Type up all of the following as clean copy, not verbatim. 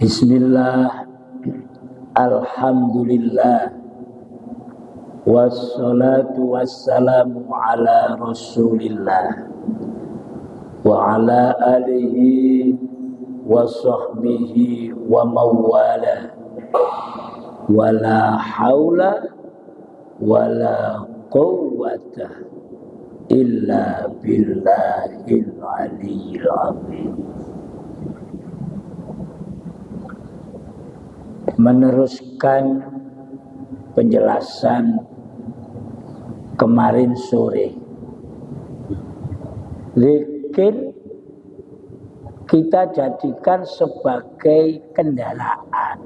Bismillah, alhamdulillah, wassalatu wassalamu ala rasulillah wa ala alihi wa sahbihi wa mawala, wala hawla wala quwwata illa billahil aliyyil azim. Meneruskan penjelasan kemarin sore, zikir kita jadikan sebagai kendaraan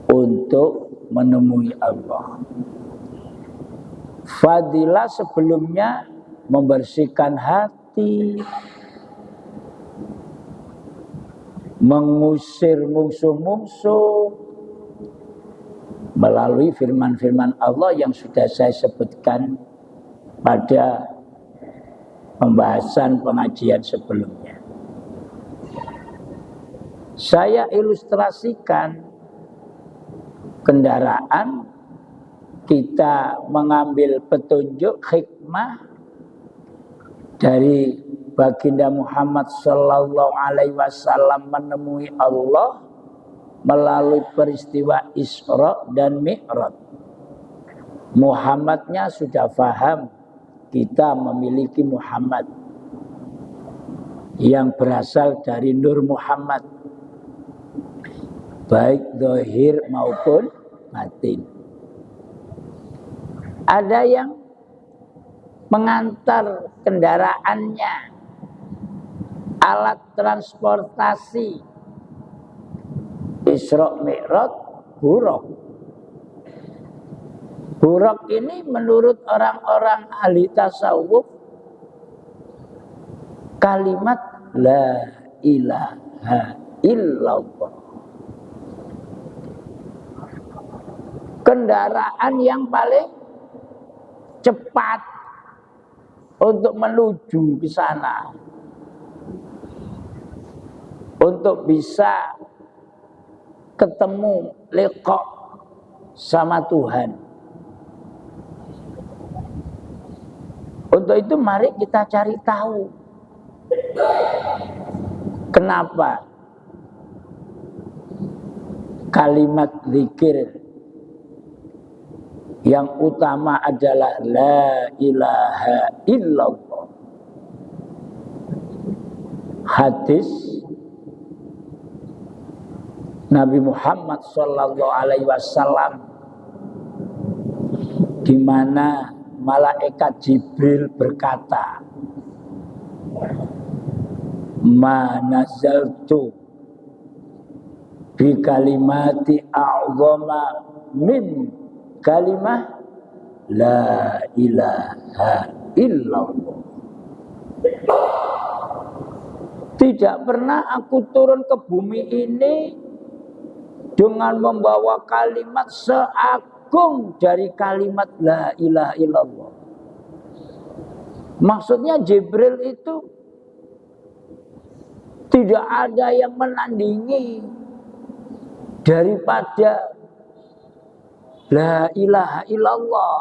untuk menemui Allah. Fadilah sebelumnya membersihkan hati, mengusir musuh-musuh melalui firman-firman Allah yang sudah saya sebutkan pada pembahasan pengajian sebelumnya. Saya ilustrasikan kendaraan, kita mengambil petunjuk hikmah dari baginda Muhammad sallallahu alaihi wasallam menemui Allah melalui peristiwa Isra dan Mi'raj. Muhammadnya sudah faham, kita memiliki Muhammad yang berasal dari Nur Muhammad, baik zahir maupun batin. Ada yang mengantar kendaraannya, alat transportasi, Isra Mi'raj, buraq. Buraq ini menurut orang-orang ahli tasawuf kalimat la ilaha illallah. Kendaraan yang paling cepat untuk menuju ke sana, untuk bisa ketemu liqa sama Tuhan. Untuk itu mari kita cari tahu kenapa kalimat zikir yang utama adalah la ilaha illallah. Hadis Nabi Muhammad sallallahu alaihi wasallam di mana malaikat Jibril berkata, "Ma nazaltu bi kalimati a'zama min kalimah la ilaha illallah." Tidak pernah aku turun ke bumi ini dengan membawa kalimat seagung dari kalimat la ilaha illallah. Maksudnya Jibril itu tidak ada yang menandingi daripada la ilaha illallah.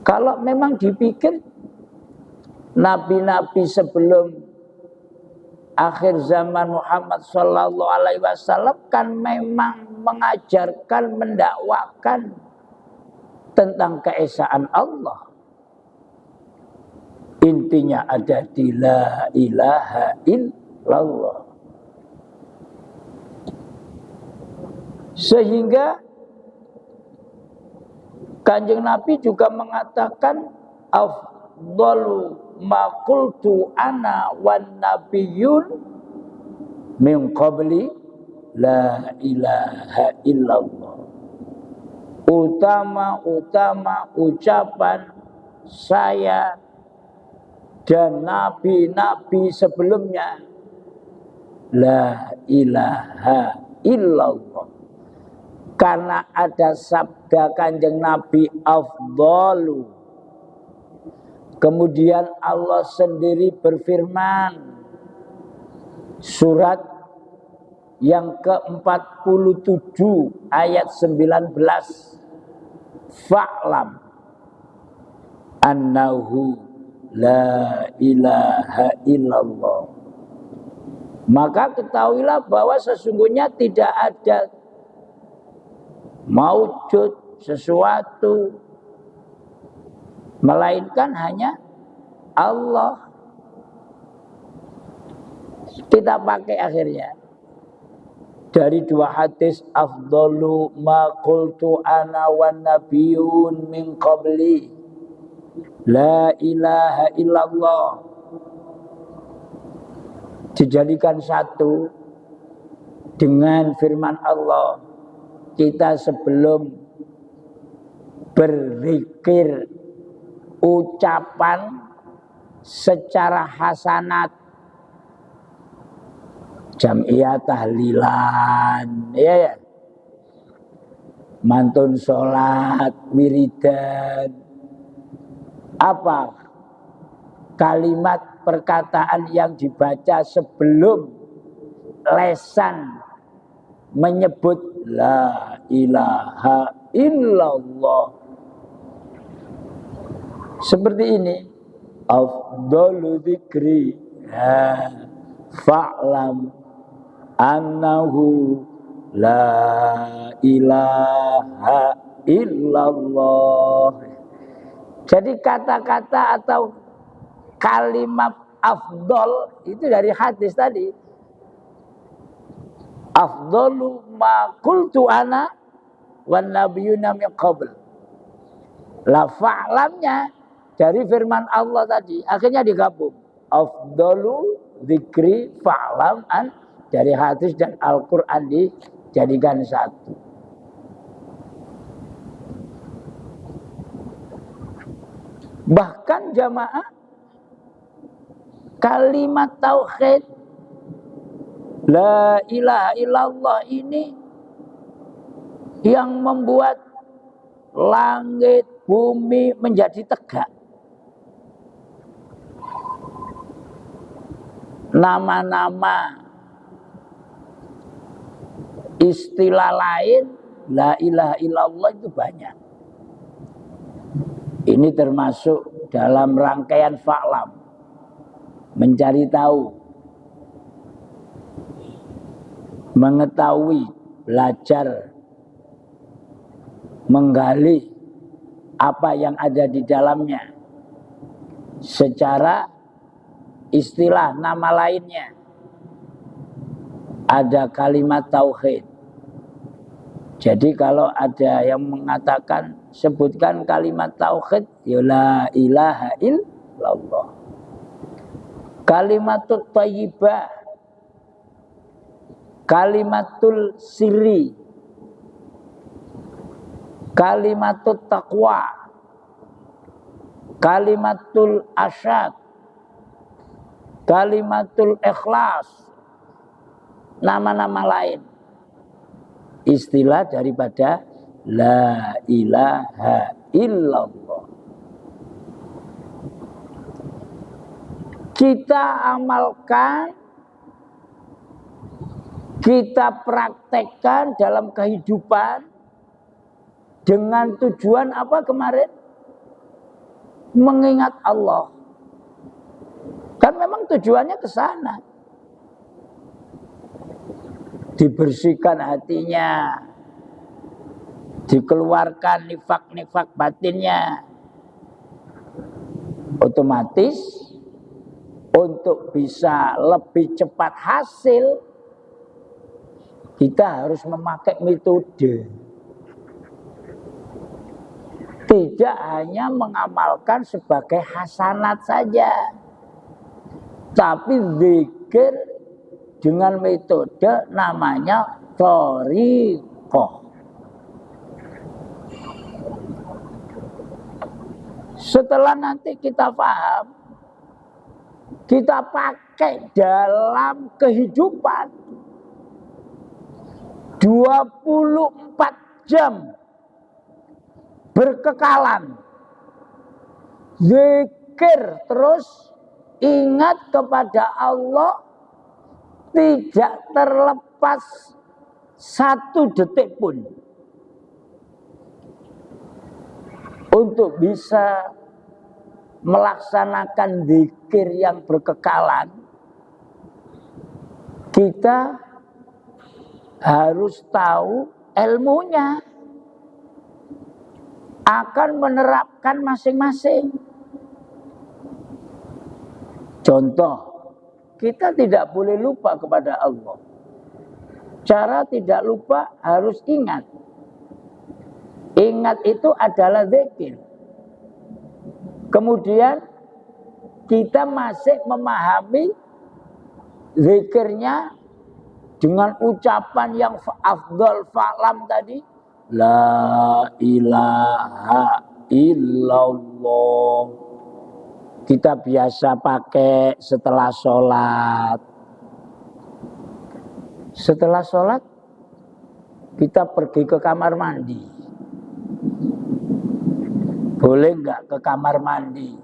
Kalau memang dipikir nabi-nabi sebelum akhir zaman Muhammad sallallahu alaihi wasallam kan memang mengajarkan, mendakwakan tentang keesaan Allah. Intinya ada di la ilaha illallah. Sehingga Kanjeng Nabi juga mengatakan afdalu ma qultu ana wan nabiyyun min qabli la ilaha illallah. Utama ucapan saya dan nabi-nabi sebelumnya la ilaha illallah. Karena ada sabda Kanjeng Nabi afdalu. Kemudian Allah sendiri berfirman, Surat yang ke-47 ayat 19. Fa'lam annahu la ilaha illallah. Maka ketahuilah bahwa sesungguhnya tidak ada maujud sesuatu melainkan hanya Allah. Kita pakai akhirnya dari dua hadis, afdalu ma qultu ana wan nabiyyun min qabli la ilaha illallah. Dijadikan satu dengan firman Allah. Kita sebelum berzikir ucapan secara hasanat, jam'iyah tahlilan, ya, mantun sholat, wiridan, apa kalimat perkataan yang dibaca sebelum lesan menyebut la ilaha illallah. Seperti ini, afdalu dzikri fa'lam annahu la ilaha illallah. Jadi kata-kata atau kalimat afdol itu dari hadis tadi. Afdalu ma qultu ana wan nabiyyuna min qabl. La fa'lamnya dari firman Allah tadi, akhirnya digabung. Afdalu dzikri fa'lam an, dari hadis dan Al-Qur'an dijadikan satu. Bahkan jamaah, kalimat tauhid la ilaha illallah ini yang membuat langit bumi menjadi tegak. Nama-nama istilah lain la ilaha illallah itu banyak. Ini termasuk dalam rangkaian fa'lam, mencari tahu, mengetahui, belajar, menggali apa yang ada di dalamnya secara istilah nama lainnya. Ada kalimat tauhid. Jadi kalau ada yang mengatakan sebutkan kalimat tauhid, ya la ilaha illallah. Kalimatut thayyibah, kalimatul sirri, kalimatut taqwa, kalimatul asyad, kalimatul ikhlas, nama-nama lain. Istilah daripada la ilaha illallah. Kita amalkan, kita praktekkan dalam kehidupan dengan tujuan apa kemarin? Mengingat Allah. Kan memang tujuannya ke sana. Dibersihkan hatinya, dikeluarkan nifak-nifak batinnya. Otomatis untuk bisa lebih cepat hasil, kita harus memakai metode. Tidak hanya mengamalkan sebagai hasanat saja, tapi zikir dengan metode namanya thariqah. Setelah nanti kita paham, kita pakai dalam kehidupan 24 jam berkekalan. Zikir terus, ingat kepada Allah, tidak terlepas satu detik pun untuk bisa melaksanakan zikir yang berkekalan, kita harus tahu ilmunya, akan menerapkan masing-masing. Contoh, kita tidak boleh lupa kepada Allah. Cara tidak lupa harus ingat. Ingat itu adalah zikir. Kemudian kita masih memahami zikirnya dengan ucapan yang afdal fa'lam tadi. La ilaha illallah. Kita biasa pakai setelah sholat. Setelah sholat kita pergi ke kamar mandi. Boleh enggak ke kamar mandi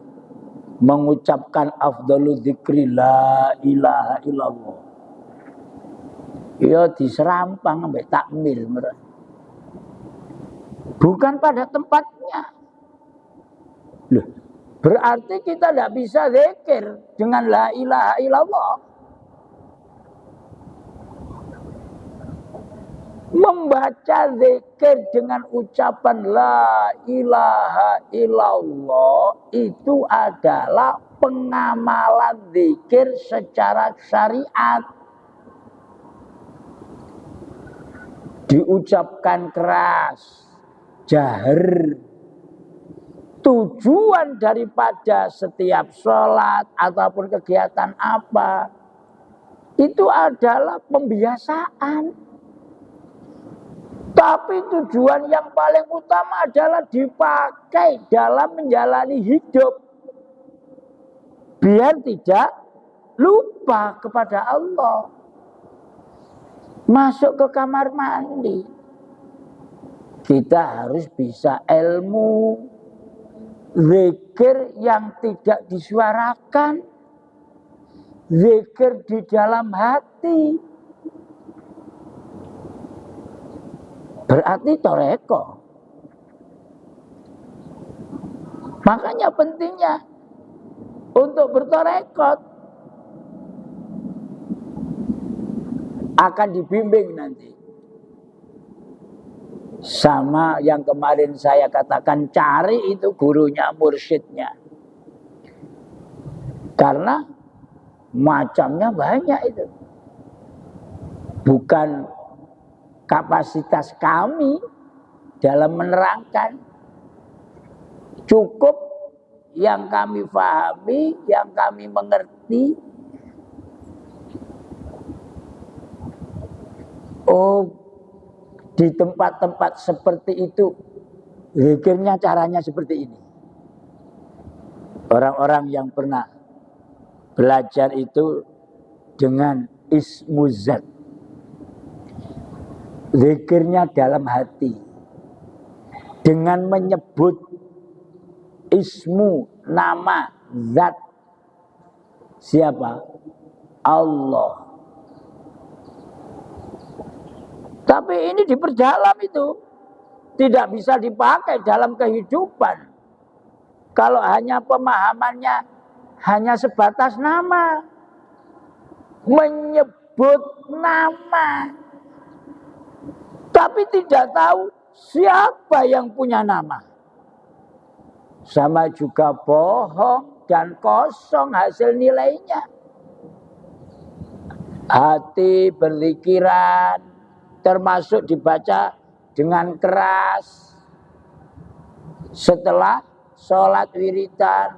mengucapkan afdalu dzikri la ilaha illallah? Ya diserampang sampai takmir. Bukan pada tempatnya. Loh, berarti kita tidak bisa zikir dengan la ilaha illallah. Membaca zikir dengan ucapan la ilaha illallah itu adalah pengamalan zikir secara syariat. Diucapkan keras, jahar. Tujuan daripada setiap sholat ataupun kegiatan apa, itu adalah pembiasaan. Tapi tujuan yang paling utama adalah dipakai dalam menjalani hidup. Biar tidak lupa kepada Allah. Masuk ke kamar mandi, kita harus bisa ilmu zikir yang tidak disuarakan, zikir di dalam hati. Berarti toreko. Makanya pentingnya untuk bertorekot. Akan dibimbing nanti. Sama yang kemarin saya katakan, cari itu gurunya, mursyidnya. Karena macamnya banyak itu. Bukan kapasitas kami dalam menerangkan. Cukup yang kami pahami, yang kami mengerti. Oh, di tempat-tempat seperti itu zikirnya caranya seperti ini. Orang-orang yang pernah belajar itu dengan ismu zat. Zikirnya dalam hati. Dengan menyebut ismu, nama, zat. Siapa? Allah. Tapi ini diperdalam itu. Tidak bisa dipakai dalam kehidupan. Kalau hanya pemahamannya hanya sebatas nama. Menyebut nama. Tapi tidak tahu siapa yang punya nama. Sama juga bohong dan kosong hasil nilainya. Hati berpikiran. Termasuk dibaca dengan keras. Setelah sholat wiridan.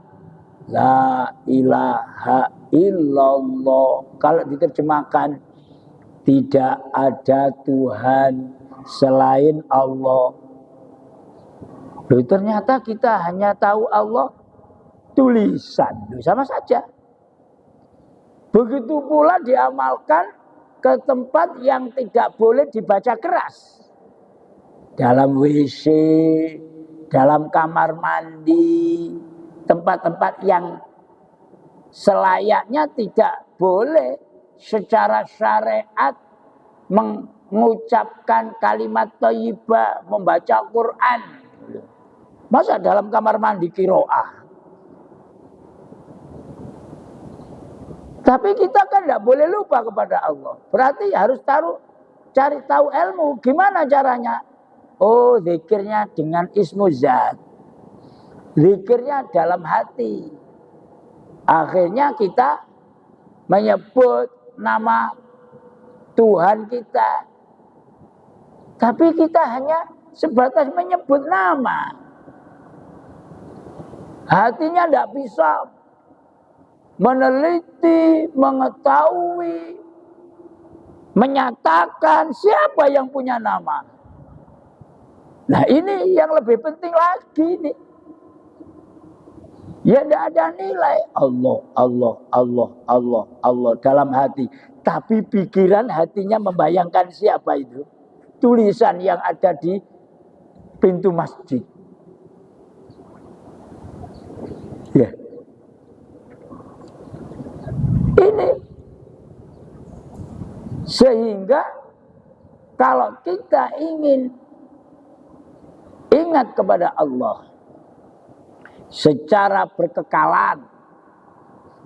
La ilaha illallah. Kalau diterjemahkan. Tidak ada Tuhan selain Allah. Loh, ternyata kita hanya tahu Allah tulisan. Loh, sama saja. Begitu pula diamalkan ke tempat yang tidak boleh dibaca keras. Dalam WC, dalam kamar mandi, tempat-tempat yang selayaknya tidak boleh secara syariat mengucapkan kalimat thayyibah, membaca Quran. Masa dalam kamar mandi qiraah? Tapi kita kan tidak boleh lupa kepada Allah. Berarti harus cari tahu ilmu. Gimana caranya? Oh, zikirnya dengan ismu zat. Zikirnya dalam hati. Akhirnya kita menyebut nama Tuhan kita. Tapi kita hanya sebatas menyebut nama. Hatinya tidak bisa meneliti, mengetahui, menyatakan siapa yang punya nama. Nah, ini yang lebih penting lagi nih. Ya tidak ada nilai Allah, Allah, Allah, Allah, Allah dalam hati. Tapi pikiran hatinya membayangkan siapa itu. Tulisan yang ada di pintu masjid. Ya. Ini. Sehingga kalau kita ingin ingat kepada Allah secara berkekalan,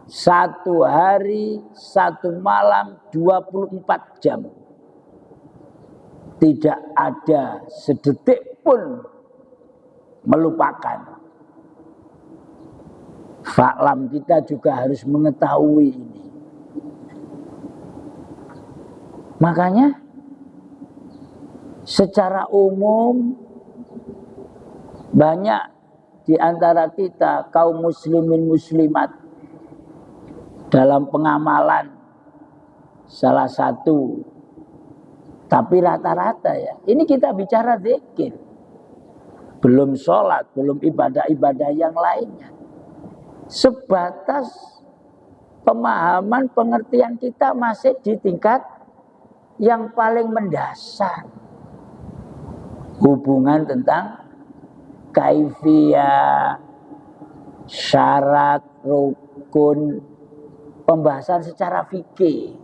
1 hari 1 malam 24 jam, tidak ada sedetik pun melupakan. Fa'lam, kita juga harus mengetahui ini. Makanya secara umum banyak di antara kita kaum muslimin muslimat dalam pengamalan salah satu, tapi rata-rata ya, ini kita bicara zikir, belum sholat, belum ibadah-ibadah yang lainnya. Sebatas pemahaman pengertian kita masih di tingkat yang paling mendasar. Hubungan tentang kaifiyah, syarat, rukun, pembahasan secara fikih.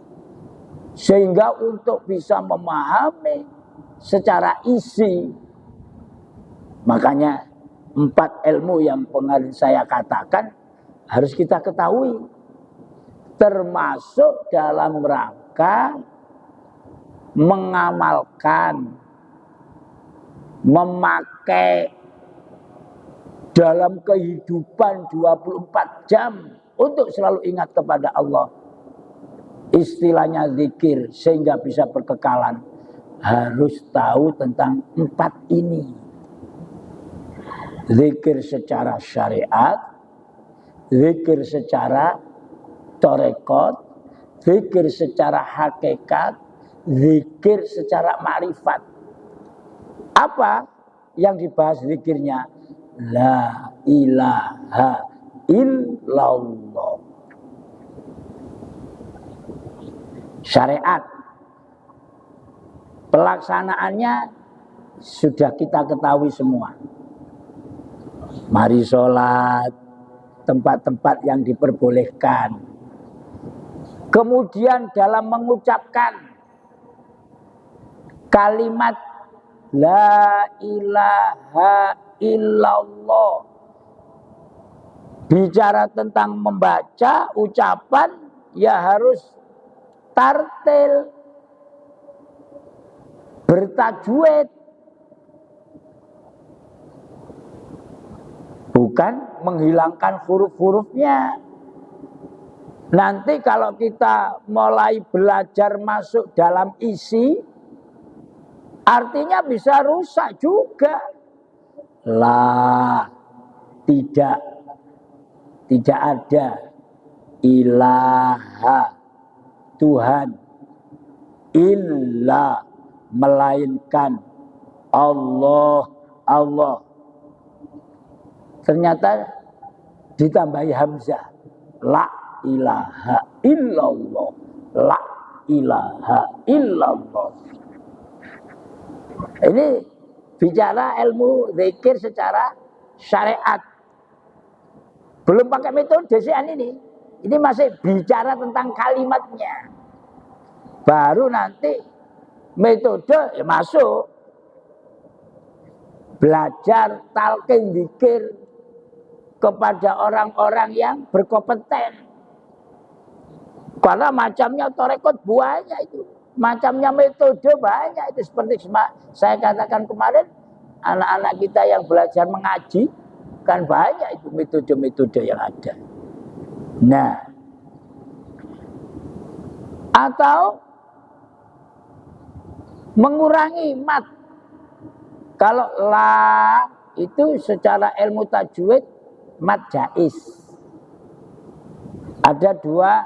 Sehingga untuk bisa memahami secara isi, makanya 4 ilmu yang kemarin saya katakan harus kita ketahui, termasuk dalam rangka mengamalkan, memakai dalam kehidupan 24 jam untuk selalu ingat kepada Allah. Istilahnya zikir, sehingga bisa berkekalan, harus tahu tentang 4 ini. Zikir secara syariat, zikir secara tarekat, zikir secara hakikat, zikir secara ma'rifat. Apa yang dibahas zikirnya? La ilaha illallah. Syariat, pelaksanaannya sudah kita ketahui semua. Mari sholat, tempat-tempat yang diperbolehkan. Kemudian dalam mengucapkan kalimat la ilaha illallah, bicara tentang membaca ucapan ya harus tartil, bertajwid, bukan menghilangkan huruf-hurufnya. Nanti kalau kita mulai belajar masuk dalam isi, artinya bisa rusak juga. La, tidak ada ilaha, Tuhan, illa, melainkan Allah, Allah. Ternyata ditambahi hamzah, la ilaha illallah, la ilaha illallah. Ini bicara ilmu zikir secara syariat. Belum pakai metode ini. Ini masih bicara tentang kalimatnya. Baru nanti metode ya masuk. Belajar talqin dzikir kepada orang-orang yang berkompeten. Karena macamnya tarekat banyak itu. Macamnya metode banyak itu. Seperti saya katakan kemarin, anak-anak kita yang belajar mengaji, kan banyak itu metode-metode yang ada. Nah, atau mengurangi mat. Kalau la itu secara ilmu tajwid mat jaiz. Ada dua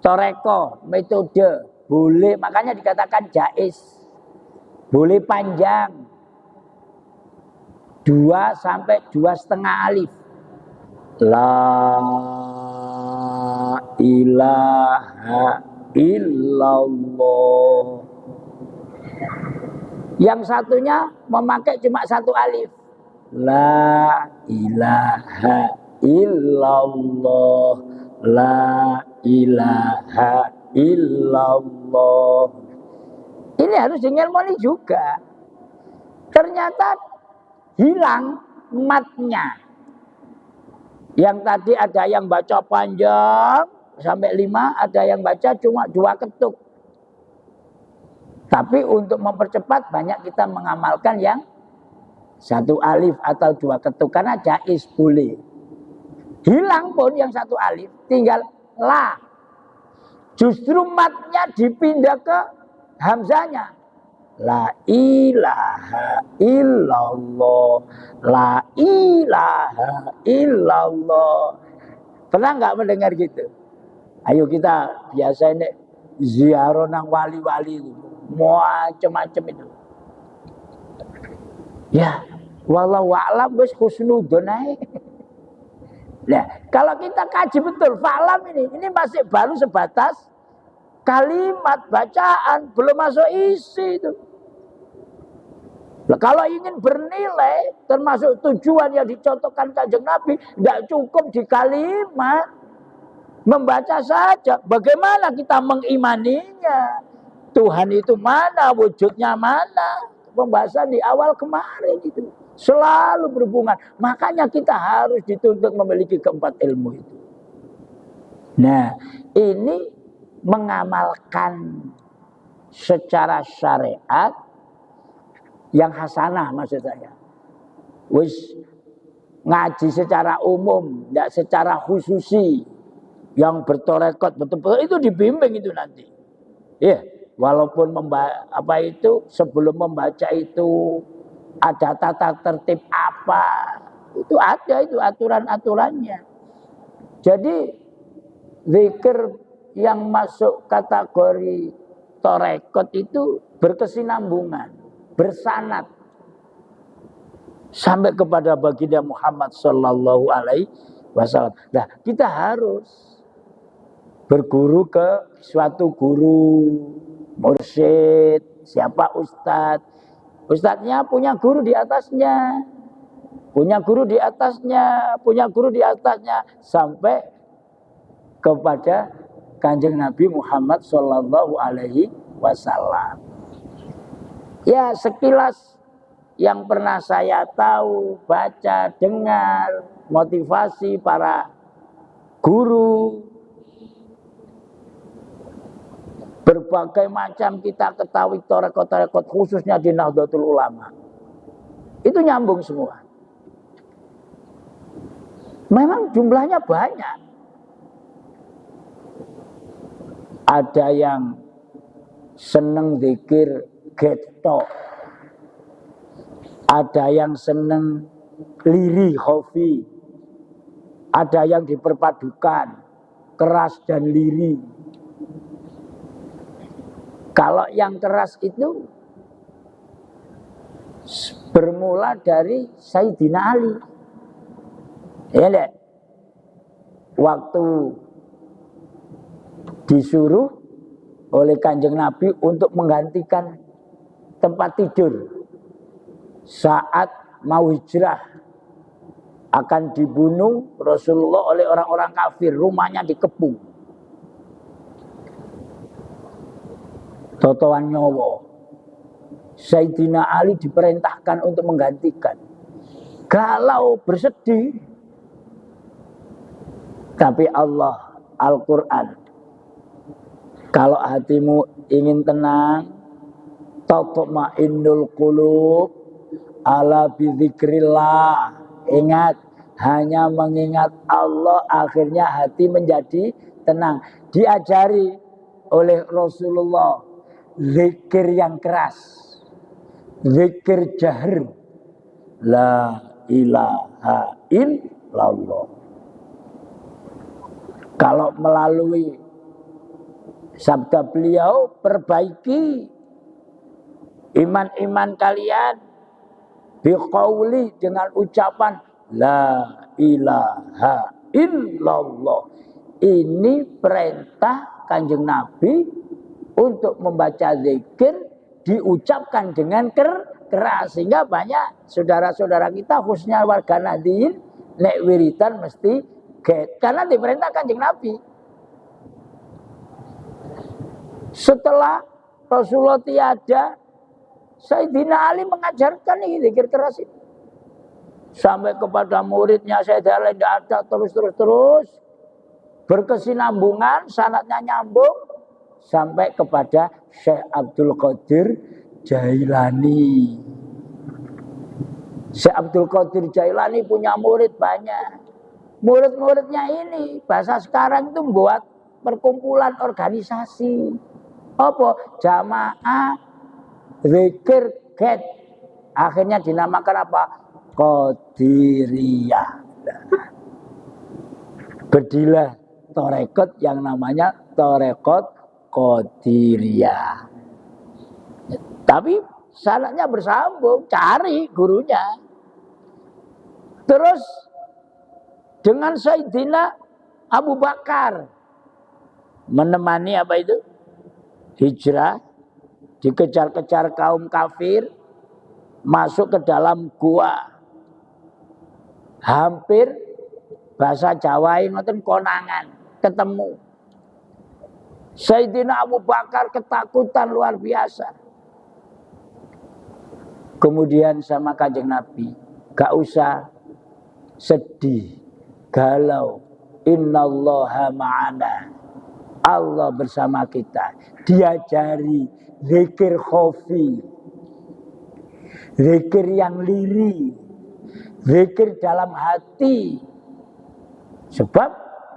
toreko, metode, boleh, makanya dikatakan jaiz. Boleh panjang 2 sampai 2,5 alif. La ilaha illallah. Yang satunya memakai cuma 1 alif. La ilaha illallah. La ilaha illallah. Ini harus diilmoni juga. Ternyata hilang matnya. Yang tadi ada yang baca panjang sampai 5, ada yang baca cuma 2 ketuk. Tapi untuk mempercepat banyak kita mengamalkan yang 1 alif atau 2 ketuk karena jaiz boleh. Hilang pun yang 1 alif, tinggal la. Justru matnya dipindah ke hamzanya. La ilaha illallah. La ilaha illallah. Pernah nggak mendengar gitu? Ayo kita biasa ini ziarah nang wali-wali itu. Macam-macam itu. Ya, wallahu a'lam wis husnudzon ae. Nah, kalau kita kaji betul fa'lam ini masih baru sebatas kalimat bacaan, belum masuk isi itu. Nah, kalau ingin bernilai termasuk tujuan yang dicontohkan Kanjeng Nabi, tidak cukup di kalimat membaca saja. Bagaimana kita mengimaninya? Tuhan itu mana? Wujudnya mana? Pembahasan di awal kemarin itu selalu berhubungan. Makanya kita harus dituntut memiliki keempat ilmu itu. Nah, ini mengamalkan secara syariat yang hasanah maksud saya. Wis ngaji secara umum, tidak secara khususi. Yang bertorekot betul-betul itu dibimbing itu nanti. Iya, walaupun sebelum membaca itu ada tata tertib apa, itu ada itu aturan-aturannya. Jadi zikir yang masuk kategori torekot itu berkesinambungan, bersanad sampai kepada baginda Muhammad Sallallahu Alaihi Wasallam. Nah, kita harus berguru ke suatu guru, mursyid, siapa ustadz. Ustadznya punya guru di atasnya, punya guru di atasnya, punya guru di atasnya, sampai kepada Kanjeng Nabi Muhammad Sallallahu Alaihi Wasallam. Ya, sekilas yang pernah saya tahu, baca, dengar, motivasi para guru, berbagai macam kita ketahui torekot-torekot khususnya di Nahdlatul Ulama. Itu nyambung semua. Memang jumlahnya banyak. Ada yang seneng zikir getok. Ada yang seneng liri khofi. Ada yang diperpadukan keras dan liri. Kalau yang keras itu bermula dari Sayyidina Ali. Ya lihat. Waktu disuruh oleh Kanjeng Nabi untuk menggantikan tempat tidur saat mau hijrah, akan dibunuh Rasulullah oleh orang-orang kafir, rumahnya dikepung. totoan nyowo. Sayyidina Ali diperintahkan untuk menggantikan. Galau, bersedih. Tapi Allah, Al-Quran, kalau hatimu ingin tenang, tatma'innul qulub ala bidzikrillah. Ingat, hanya mengingat Allah akhirnya hati menjadi tenang. Diajari oleh Rasulullah zikir yang keras, zikir jahr, la ilaha illallah. Kalau melalui sabda beliau, perbaiki iman-iman kalian biqauli, dengan ucapan la ilaha illallah. Ini perintah Kanjeng Nabi untuk membaca zikir diucapkan dengan keras, sehingga banyak saudara-saudara kita khususnya warga Nahdien nek wiridan mesti get, karena diperintah Kanjeng Nabi. Setelah Rasulullah tiada, Sayyidina Ali mengajarkan ini zikir keras itu. Sampai kepada muridnya Sayyidina Ali tidak ada, terus berkesinambungan, sanadnya nyambung sampai kepada Syekh Abdul Qadir Jailani. Syekh Abdul Qadir Jailani punya murid banyak. Murid-muridnya ini bahasa sekarang itu membuat perkumpulan organisasi. Apa? Jamaah zikir get. Akhirnya dinamakan apa? Qadiriyah. Bedilah tarekat yang namanya tarekat Qadiriyah. Tapi sanadnya bersambung, cari gurunya. Terus dengan Sayyidina Abu Bakar menemani apa itu? Hijrah, dikejar-kejar kaum kafir, masuk ke dalam gua. Hampir bahasa Jawa ngoten konangan, ketemu. Sayyidina Abu Bakar ketakutan luar biasa. Kemudian sama Kanjeng Nabi, gak usah sedih, galau. Innallaha ma'ana. Allah bersama kita. Diajari zikir khofi, zikir yang liri, zikir dalam hati. Sebab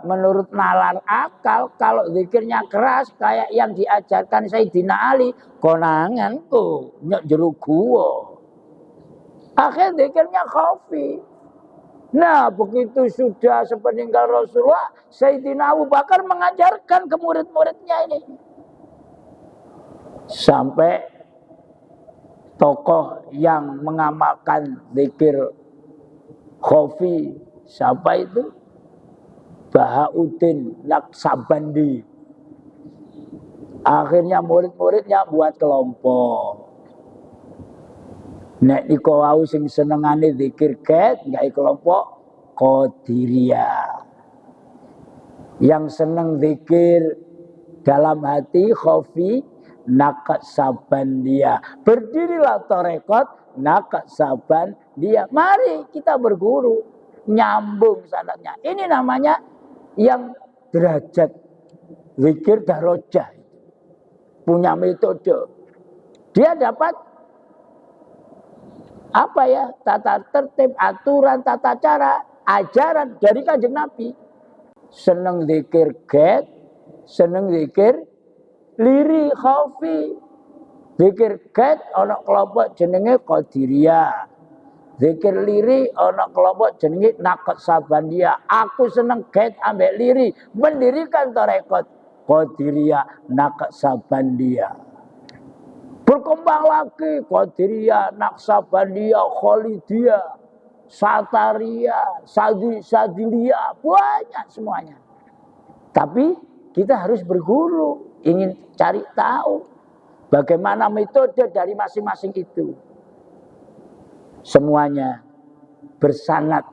menurut nalar akal, kalau zikirnya keras kayak yang diajarkan Sayyidina Ali, konanganku nyok jeruk gua. Akhirnya zikirnya khofi. Nah, begitu sudah sepeninggal Rasulullah, Sayyidina Abu Bakar mengajarkan ke murid-muridnya ini. Sampai tokoh yang mengamalkan zikir khofi, siapa itu? Bahauddin Naqsabandi. Akhirnya murid-muridnya buat kelompok. Nek niku wau sing senengane zikir get, gawe kelompok Qadiriyah. Yang seneng zikir dalam hati khofi Naqsabandiyah. Berdirilah tarekat Naqsabandiyah. Mari kita berguru, nyambung sanadnya. Ini namanya yang derajat zikir darajah. Punya metode. Dia dapat apa ya, tata tertib, aturan, tata cara, ajaran dari Kanjeng Nabi. Seneng zikir get, seneng zikir liri khofi. Zikir get ana kelompok jenenge Qadiriyah. Zikir liri ana kelompok jenenge Naqsabandiyah. Aku seneng get ambek liri, mendirikan tarekat Qadiriyah Naqsabandiyah. Berkembang lagi Qadiriyah, Naqsabandiyah, Khalidiyah, Satariyah, Sadiliyah, banyak semuanya. Tapi kita harus berguru, ingin cari tahu bagaimana metode dari masing-masing itu. Semuanya bersanad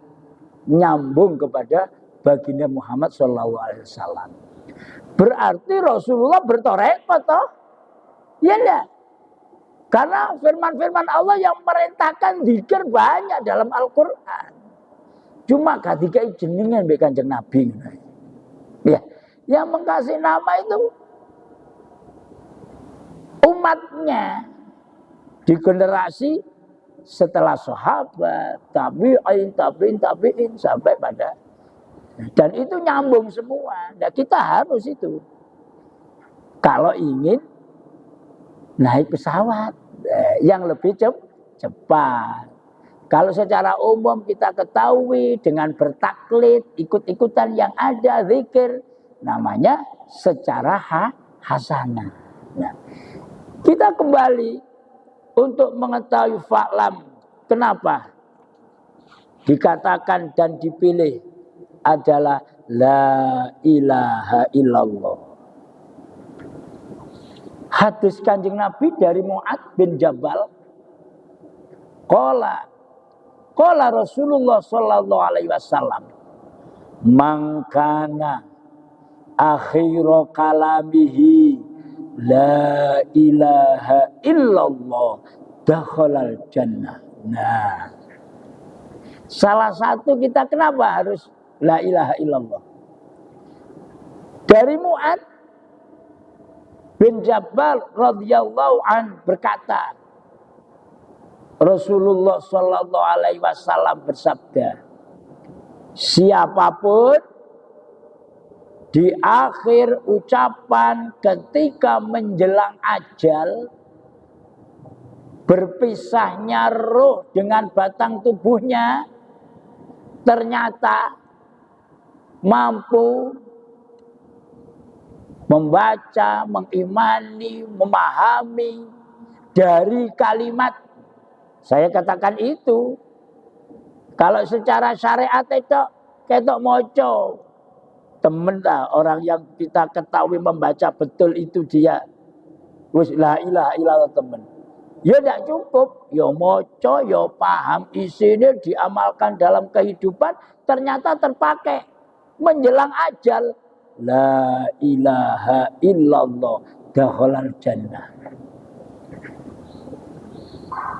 nyambung kepada baginda Muhammad SAW. Berarti Rasulullah bertarekat toh? Ya enggak. Karena firman-firman Allah yang merintahkan zikir banyak dalam Al-Quran. Cuma ketika jenengan mbek Kanjeng Nabi. Ya, yang mengkasih nama itu umatnya di generasi setelah sahabat, tabi'in sampai pada, dan itu nyambung semua. Nah, kita harus itu. Kalau ingin naik pesawat yang lebih cepat. Kalau secara umum kita ketahui dengan bertaklid, ikut-ikutan yang ada zikir, namanya secara hasanah. Nah, kita kembali untuk mengetahui fa'lam. Kenapa dikatakan dan dipilih adalah la ilaha illallah. Hadis Kanjeng Nabi dari Mu'adz bin Jabal. Qala Rasulullah sallallahu alaihi wasallam, "Man kana akhiru kalamihi la ilaha illallah dakhalal jannah." Nah, salah satu kita kenapa harus la ilaha illallah? Dari Mu'adz bin Jabal radhiyallahu an berkata, Rasulullah sallallahu alaihi wasallam bersabda, siapapun di akhir ucapan ketika menjelang ajal, berpisahnya roh dengan batang tubuhnya, ternyata mampu membaca, mengimani, memahami dari kalimat, saya katakan itu. Kalau secara syariat itu ketok moco, temen lah orang yang kita ketahui membaca betul itu dia wis la ilaha illallah temen. Ya tidak cukup, ya moco, ya paham isinya, diamalkan dalam kehidupan, ternyata terpakai menjelang ajal. La ilaha illallah dakhalal jannah.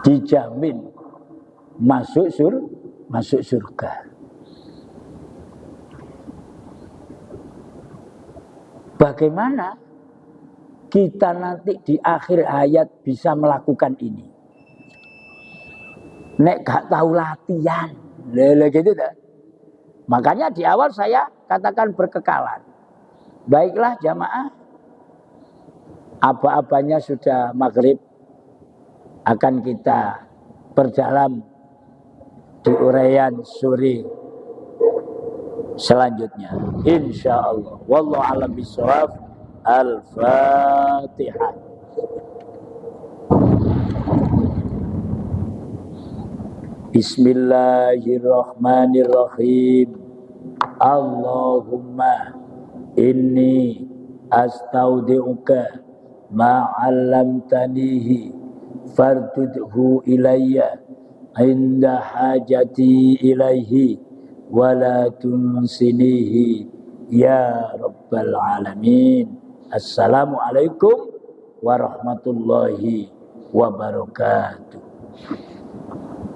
Dijamin masuk surga. Bagaimana kita nanti di akhir hayat bisa melakukan ini? Nek gak tahu latihan, lele gitu dah. Makanya di awal saya katakan berkekalan. Baiklah jamaah, aba-abanya sudah maghrib, akan kita berjalan di uraian suri selanjutnya, insyaallah. Wallahu a'lam bishawab. Al-Fatihah. Bismillahirrahmanirrahim. Allahumma inni astaudi'uka ma'allamtanihi fardudhu ilayya inda hajati ilaihi wala tunsinihi ya rabbal alamin. Assalamualaikum warahmatullahi wabarakatuh.